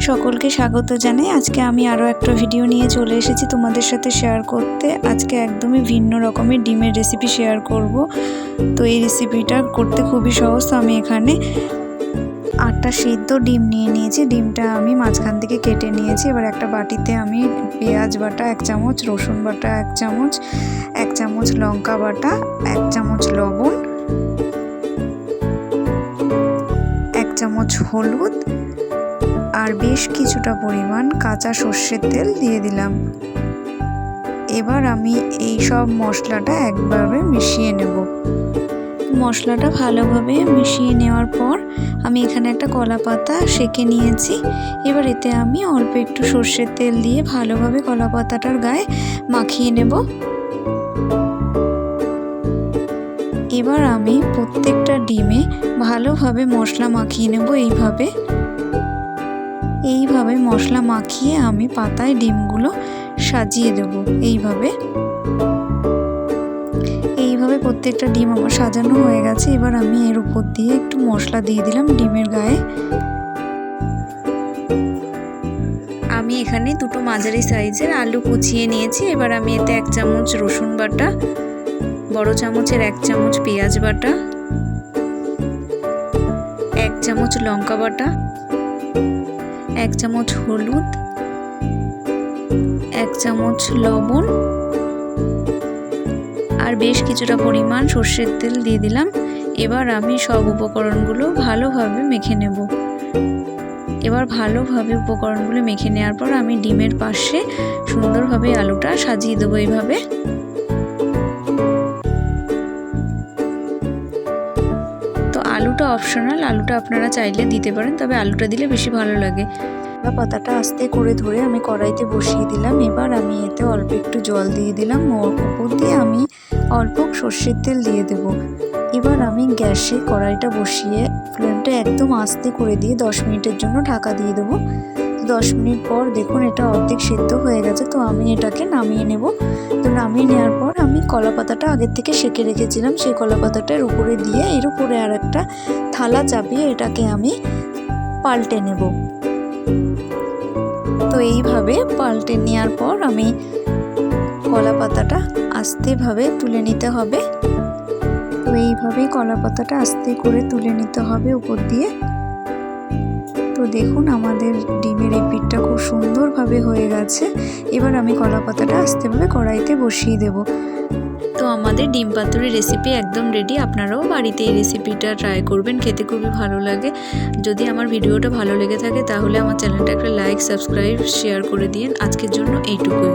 সকলকে স্বাগত জানাই। আজকে আমি আরও একটা ভিডিও নিয়ে চলে এসেছি তোমাদের সাথে শেয়ার করতে। আজকে একদমই ভিন্ন রকমের ডিমের রেসিপি শেয়ার করব। তো এই রেসিপিটা করতে খুবই সহজ। তো আমি এখানে 8টা সিদ্ধ ডিম নিয়ে নিয়েছি। ডিমটা আমি মাঝখান থেকে কেটে নিয়েছি। এবার একটা বাটিতে আমি পেঁয়াজ বাটা 1 চামচ, রসুন বাটা 1 চামচ, 1 চামচ লঙ্কা বাটা, 1 চামচ লবণ, 1 চামচ হলুদ আর বেশ কিছুটা পরিমাণ কাঁচা সর্ষের তেল দিয়ে দিলাম। এবার আমি এই সব মশলাটা একবারে মিশিয়ে নেব। মশলাটা ভালোভাবে মিশিয়ে নেওয়ার পর আমি এখানে একটা কলা পাতা সেঁকে নিয়েছি। এবার এতে আমি অল্প একটু সর্ষের তেল দিয়ে ভালোভাবে কলা পাতাটার গায়ে মাখিয়ে নেব। এবার আমি প্রত্যেকটা ডিমে ভালোভাবে মশলা মাখিয়ে নেব। এইভাবে মশলা মাখিয়ে আমি পাতায় ডিমগুলো সাজিয়ে দেব। এইভাবে প্রত্যেকটা ডিম আমার সাজানো হয়ে গেছে। এবার আমি এর উপর দিয়ে একটু মশলা দিয়ে দিলাম ডিমের গায়ে। আমি এখানে দুটো মাঝারি সাইজের আলু কুচিয়ে নিয়েছি। এবার আমি এতে 1 চামচ রসুন বাটা, বড় চামচের 1 চামচ পেঁয়াজ বাটা, 1 চামচ লঙ্কা বাটা, 1 চামচ হলুদ, 1 চামচ লবণ আর বেশ কিছুটা পরিমাণ সর্ষের তেল দিয়ে দিলাম। এবার আমি সব উপকরণগুলো ভালোভাবে মেখে নেব। এবার ভালোভাবে উপকরণগুলো মেখে নেওয়ার পর আমি ডিমের পাশে সুন্দরভাবে আলুটা সাজিয়ে দেবো। এইভাবে তো আলুটা অপশনাল, আলুটা আপনারা চাইলে দিতে পারেন, তবে আলুটা দিলে বেশি ভালো লাগে। পাতাটা আস্তে করে ধরে আমি কড়াইতে বসিয়ে দিলাম। এবার আমি এতে অল্প একটু জল দিয়ে দিলাম। উপর দিয়ে আমি অল্প সর্ষের তেল দিয়ে দেব। এবার আমি গ্যাসে কড়াইটা বসিয়ে ফ্লেমটা একদম আস্তে করে দিয়ে 10 মিনিটের জন্য ঢাকা দিয়ে দেবো। 10 মিনিট পর দেখুন এটা অর্ধেক সেদ্ধ হয়ে গেছে। তো আমি এটাকে নামিয়ে নেব। তো নামিয়ে নেওয়ার পর আমি কলা পাতাটা আগের থেকে সেঁকে রেখেছিলাম, সেই কলা পাতাটার উপরে দিয়ে এর উপরে আর একটা থালা চাপিয়ে এটাকে আমি পাল্টে নেব। তো এইভাবে পাল্টে নেওয়ার পর আমি কলা পাতাটা আস্তেভাবে তুলে নিতে হবে। তো এইভাবেই কলা পাতাটা আস্তে করে তুলে নিতে হবে উপর দিয়ে। তো দেখুন আমাদের ডিমের এই পিঠটা খুব সুন্দরভাবে হয়ে গেছে। এবার আমি কলা পাতাটা আস্তেভাবে কড়াইতে বসিয়ে দেব। তো আমাদের ডিম পাতুরি রেসিপি একদম রেডি। আপনারাও বাড়িতে এই রেসিপিটা ট্রাই করবেন, খেতে খুবই ভালো লাগে। যদি আমার ভিডিওটা ভালো লেগে থাকে তাহলে আমার চ্যানেলটা একটা লাইক, সাবস্ক্রাইব, শেয়ার করে দিন। আজকের জন্য এইটুকুই।